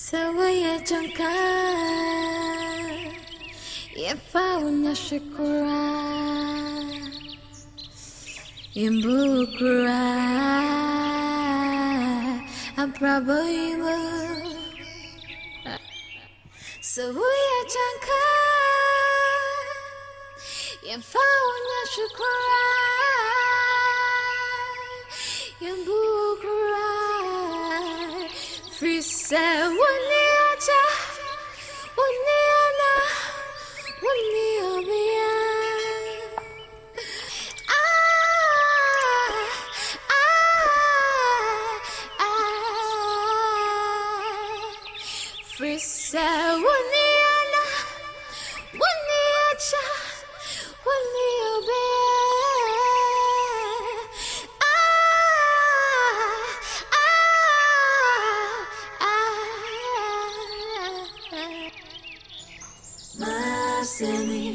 Sawaya janka Yefaunya shikura Imbukura Abraboimu Sawaya janka Yefaunya shikura Imbukura Free say Waniaja Waniana Waniobia Free say Waniana Waniaja Waniobia Masemi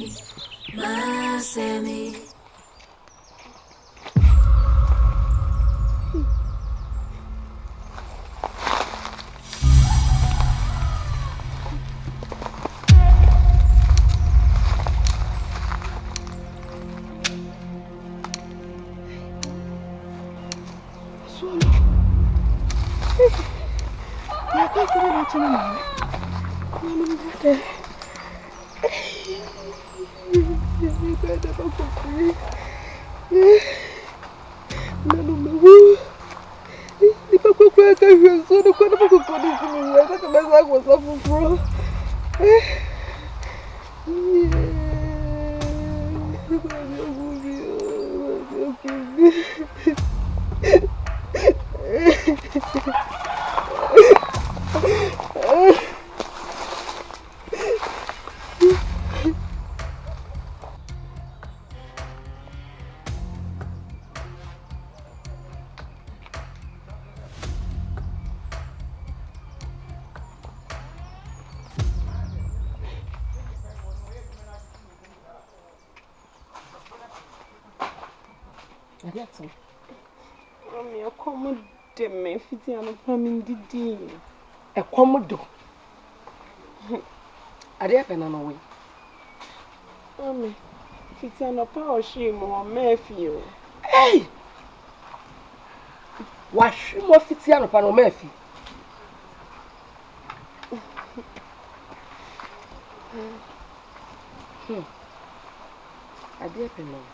Mommy, accommodate me, fitting on a family didi. Accommodate. Are they happen on a way? Mommy, fitting on a power shame or Mayfield. Hey! Wash more fitting on a panel, Murphy. Are they happen on?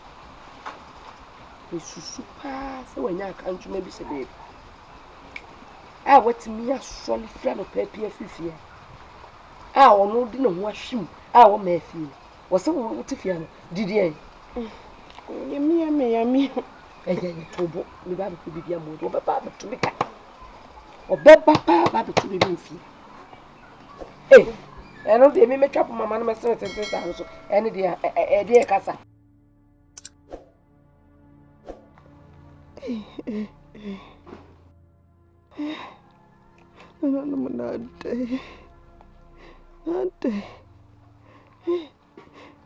It's super, so when I can't maybe say, babe. I want me a solid friend of paper fear. I will not dinner wash him. I will make you. Was someone what if you did ye? Me. A tobo, the baby could be a mood or Baba to be cat. Or Baba to be beefy. Hey, I know they may make up my man, my son, and any dear Casa. Not day.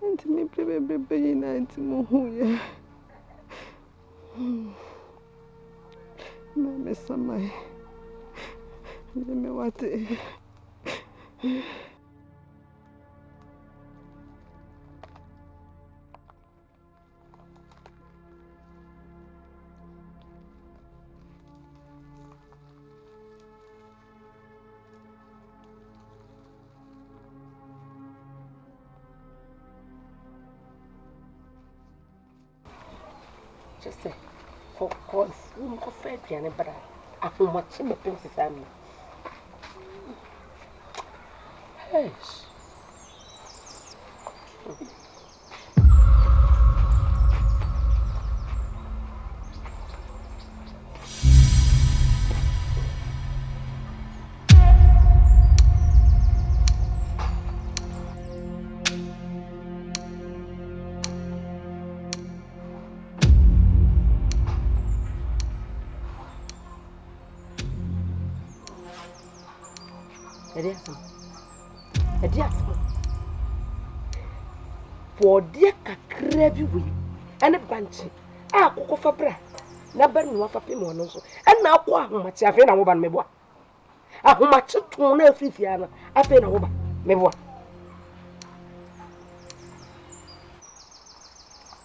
And me baby night mohuya. Mamma Samai. Let me what Just say, for course, we must say, Piano, but I feel much in the princess army. Hey. For dear crabby way, and a bunch. Ah, Coco Fabra, Naban, no Fapim, and now, much I feel a woman may walk. ahoma cheto na afifia na afi na wo ba meboa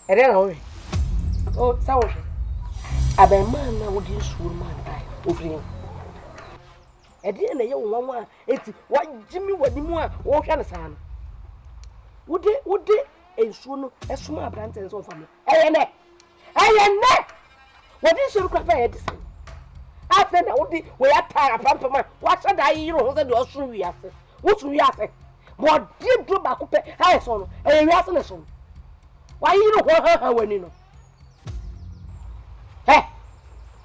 ere na wo o sawo abema na wo di nsuo man dai ofiri ede na ye wo nwa eti wagimi wadimu a wo hwe na saa no wode ensuo no esoma abrante nso fam eye ne wodi nsuo kwa pa ye dise afa na wodi we ata apampama wa hada yiro ho se de oso wiase wotu wiase bo di do ba ko pe ha so no eye wiase na so wa yiro ho ha wani no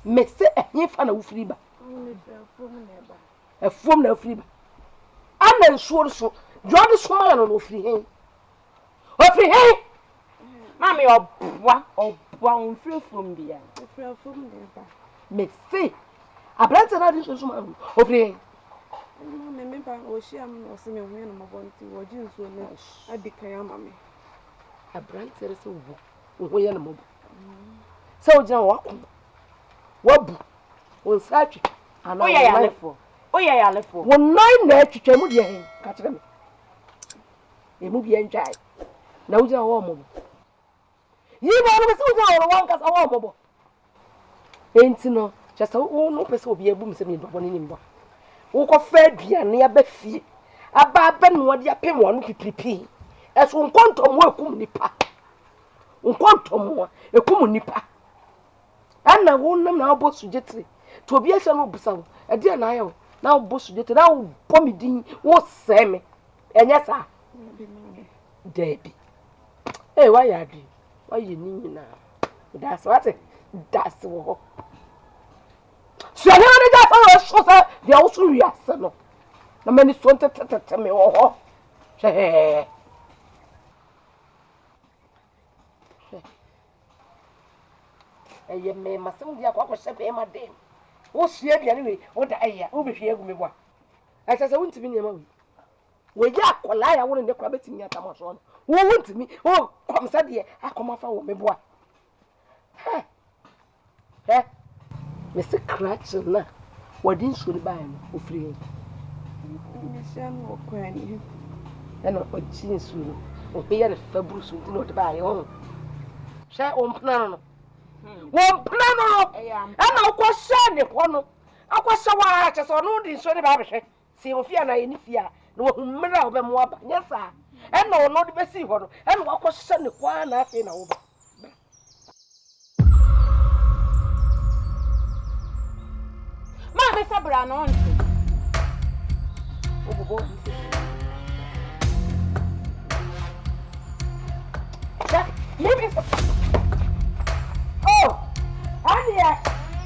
mese ehyin fa na wufiri ba efom na wufiri ba ana nsuo so jodi so ma no wufiri hen ofiri hen mami obwa onfiri from bia ofiri from ba mese abrante na di so ma no ofiri hen mami ba o shi am no se me hu na mo bonti wo ji nsuo na adikan ya mami abrante re se wo ho ye na mo se o jina wa ko wabu on sachi ana o ya yalefo won nine na atwitwa mu de hen ka kire me emu bi enjai na wo jina wo mo yi ba no se wo jina wo wanka sa wo mo enti no chesa wo no pese obi abu me se me dobo ni mbo wo ko fa aduane ya ba fie aba ba no de apem wo no pipipi eso nkontom wo ekum nipa nkontom wo ekum nipa ana wo nam na obo sujetri to obi ehye no busa wo ede na ayo na obo sujetri na wo pomidin wo seme enye sa debi wa ya adi wa ye ni nyina that's what that's wo so na ne ja fa so sa dia wo su wiase no na mani so tete me wo ho she eye me masem dia kwa shepe ma dem wo hie bia ne we wo da eya wo be hie egu me bua acha se wuntimi ne ma we ya akola ya wo ne kwa betimi atama so no wo wuntimi wo komsa de akoma fa wo me bua me se scratch na wodi nsu ne bae no ofiri me sham wo kwani ena oji nsu no o pe ya ne fabru so ti no de bae ho sha o mpna no won plan no ana ko sha ne ho no akwa sha wa cha so no di so ne ba behwe si ofia na ye ni fia na wo humra obe mo aba nyesa ena no de besi ho no ena wakwa sha ne kwa na afi na wo ba ma be sabra no nti obobo ja maybe Ania,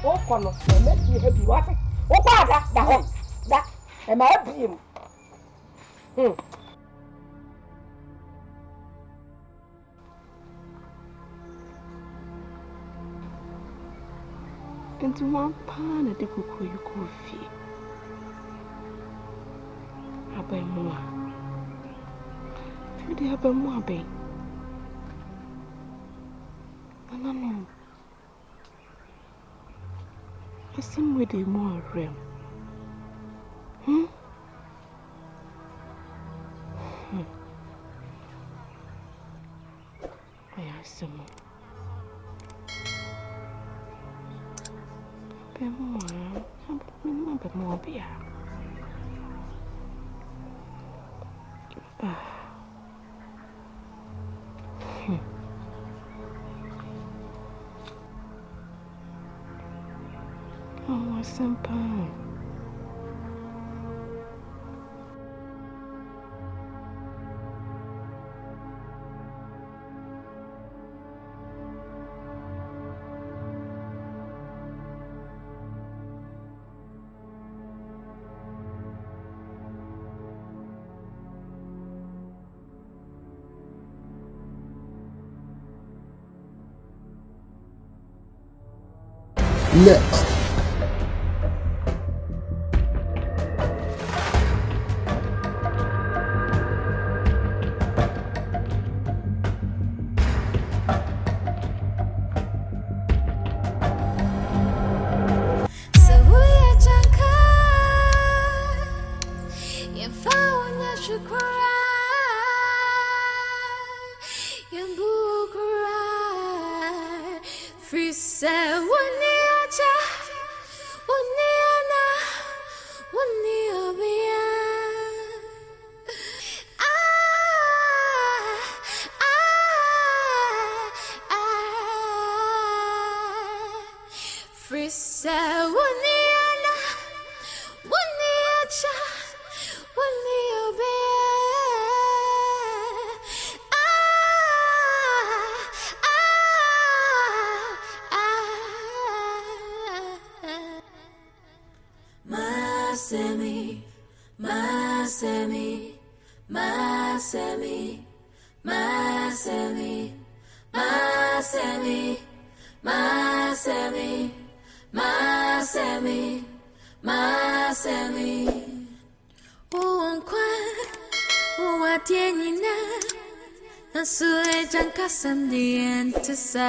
o kono, me ti hebi wate. O kwa da ho. Da. E ma biem. Into one pan de kuku you coffee. Abai mo. Fidi abai mo abai. No. Asim with the more realm. I asked some more beer. Oh, simple. Next. So we are junker. Yemfauna shukura. Yembukura. Frisa waniacha. Waniana. Waniobia. Frisa waniana. Waniacha. Waniobia. Masemi, Masemi, Masemi, Masemi, Masemi, Masemi, Masemi, Masemi. Uonkwa, uwatienina, nasue jankasam dientesa.